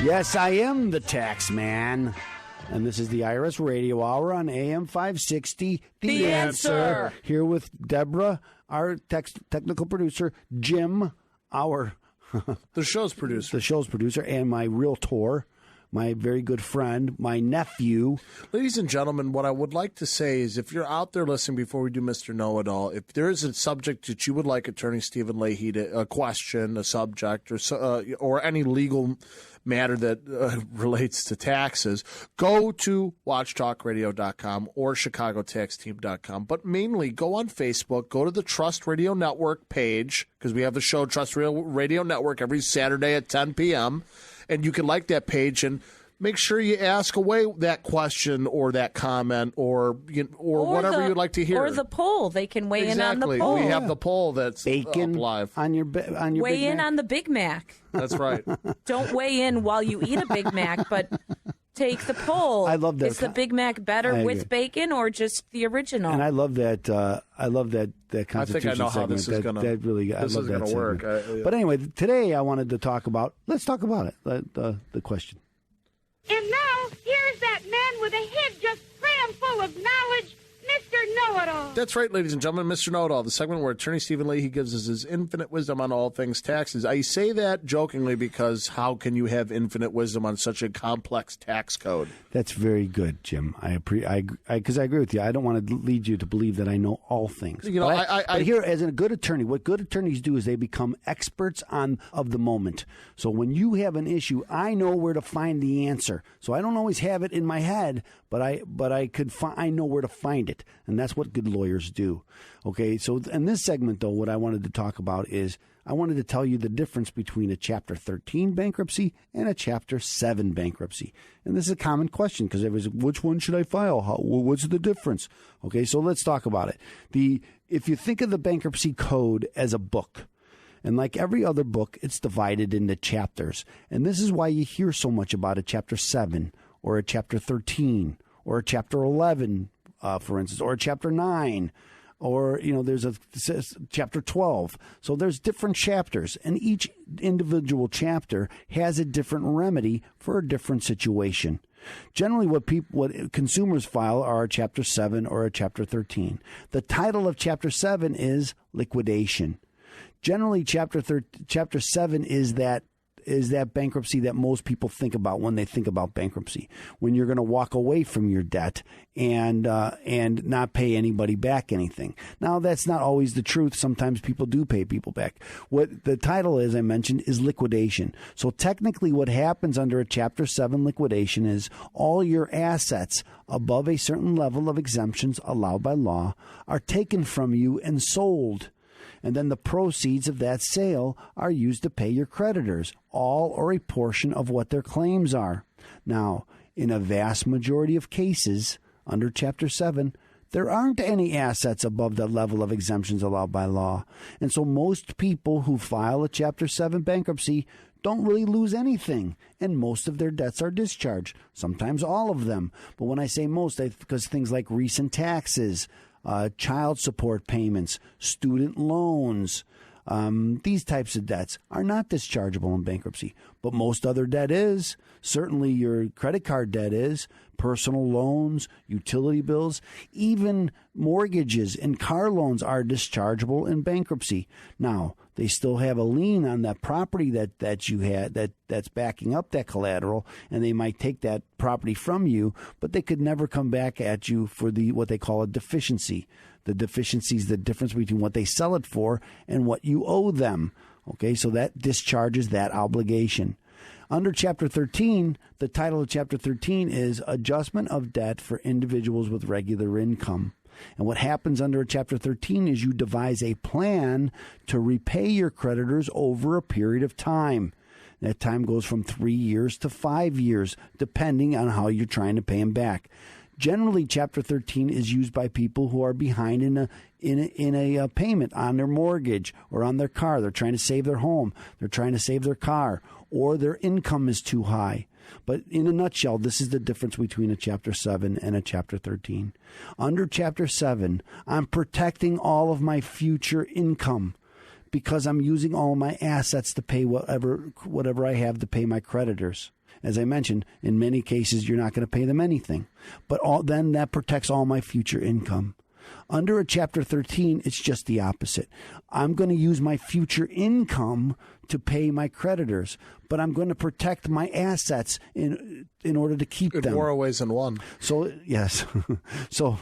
Yes, I am the tax man. And this is the IRS Radio Hour on AM560 the Answer. Here with Deborah, our technical producer, Jim, the show's producer, and my realtor, my very good friend, my nephew. Ladies and gentlemen, what I would like to say is if you're out there listening before we do Mr. Know-It-All, if there is a subject that you would like Attorney Stephen Leahy to question, a subject, or any legal matter that relates to taxes, go to watchtalkradio.com or chicagotaxteam.com. But mainly, go on Facebook, go to the Trust Radio Network page, because we have the show Trust Radio Network every Saturday at 10 p.m., and you can like that page and make sure you ask away that question or that comment or whatever you'd like to hear. Or the poll. They can weigh in on the poll. We have the poll that's Bacon up live. On your weigh Big in Mac? on the Big Mac. That's right. Don't weigh in while you eat a Big Mac, but take the poll. I love that. Is the Big Mac better with bacon or just the original? And I love that. I love that Constitution I think I know how segment. this is going to work. But anyway, today I wanted to talk about. Let's talk about it. The question. And now, here's that man with a head just crammed full of knowledge, Mr. Know-It-All. That's right, ladies and gentlemen, Mr. Know-It-All, the segment where Attorney Stephen Leahy gives us his infinite wisdom on all things taxes. I say that jokingly because how can you have infinite wisdom on such a complex tax code? That's very good, Jim. Because I agree with you. I don't want to lead you to believe that I know all things. You know, but here, as a good attorney, what good attorneys do is they become experts of the moment. So when you have an issue, I know where to find the answer. So I don't always have it in my head, but I know where to find it, and that's what good lawyers do. Okay, so in this segment, though, what I wanted to talk about is I wanted to tell you the difference between a Chapter 13 bankruptcy and a Chapter 7 bankruptcy. And this is a common question because everybody's like, which one should I file? What's the difference? Okay, so let's talk about it. If you think of the bankruptcy code as a book, and like every other book, it's divided into chapters. And this is why you hear so much about a Chapter 7 or a Chapter 13 or a Chapter 11, for instance, or a Chapter 9. Or, there's a Chapter 12. So there's different chapters, and each individual chapter has a different remedy for a different situation. Generally, what consumers file are a Chapter 7 or a Chapter 13. The title of Chapter 7 is Liquidation. Generally, Chapter 7 is that bankruptcy that most people think about when they think about bankruptcy, when you're going to walk away from your debt and not pay anybody back anything. Now, that's not always the truth. Sometimes people do pay people back. What the title, as I mentioned, is liquidation. So technically what happens under a Chapter 7 liquidation is all your assets above a certain level of exemptions allowed by law are taken from you and sold. And then the proceeds of that sale are used to pay your creditors, all or a portion of what their claims are. Now, in a vast majority of cases, under Chapter 7, there aren't any assets above the level of exemptions allowed by law. And so most people who file a Chapter 7 bankruptcy don't really lose anything, and most of their debts are discharged, sometimes all of them. But when I say most, because things like recent taxes, child support payments, student loans, these types of debts are not dischargeable in bankruptcy. But most other debt is. Certainly your credit card debt is, personal loans, utility bills, even mortgages and car loans are dischargeable in bankruptcy. Now, they still have a lien on that property that you had that's backing up that collateral, and they might take that property from you, but they could never come back at you for what they call a deficiency. The deficiency is the difference between what they sell it for and what you owe them. Okay, so that discharges that obligation. Under Chapter 13, the title of Chapter 13 is Adjustment of Debt for Individuals with Regular Income. And what happens under a Chapter 13 is you devise a plan to repay your creditors over a period of time. That time goes from 3 years to 5 years, depending on how you're trying to pay them back. Generally, Chapter 13 is used by people who are behind in a payment on their mortgage or on their car. They're trying to save their home. They're trying to save their car, or their income is too high. But in a nutshell, this is the difference between a Chapter 7 and a Chapter 13. Under Chapter 7, I'm protecting all of my future income because I'm using all my assets to pay whatever I have to pay my creditors. as I mentioned, in many cases, you're not going to pay them anything. But then that protects all my future income. Under a Chapter 13, it's just the opposite. I'm going to use my future income to pay my creditors, but I'm going to protect my assets in order to keep them. More ways than one. So yes, so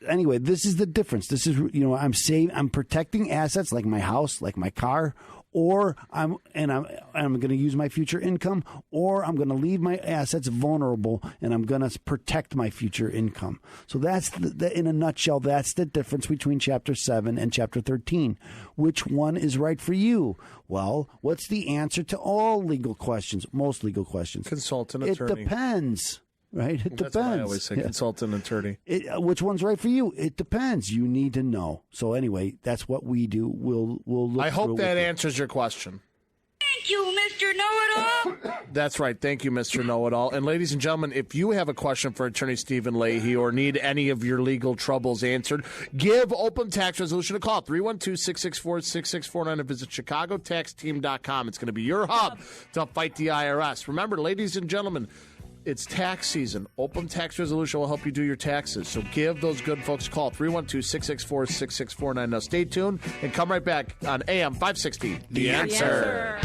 anyway, this is the difference. This is I'm protecting assets like my house, like my car. Or I'm going to use my future income, or I'm going to leave my assets vulnerable, and I'm going to protect my future income. So that's in a nutshell. That's the difference between Chapter 7 and Chapter 13. Which one is right for you? Well, what's the answer to all legal questions? Most legal questions. Consultant attorney. It depends. Right? It depends. That's what I always say, consultant attorney. Which one's right for you? It depends. You need to know. So anyway, that's what we do. We'll look. I hope that answers your question. Thank you, Mr. Know-It-All. That's right. Thank you, Mr. Know-It-All. And ladies and gentlemen, if you have a question for Attorney Stephen Leahy or need any of your legal troubles answered, give Opem Tax Resolution a call, 312-664-6649, and visit chicagotaxteam.com. It's going to be your hub to fight the IRS. Remember, ladies and gentlemen, it's tax season. Opem Tax Resolution will help you do your taxes. So give those good folks a call, 312-664-6649. Now stay tuned and come right back on AM560 the Answer.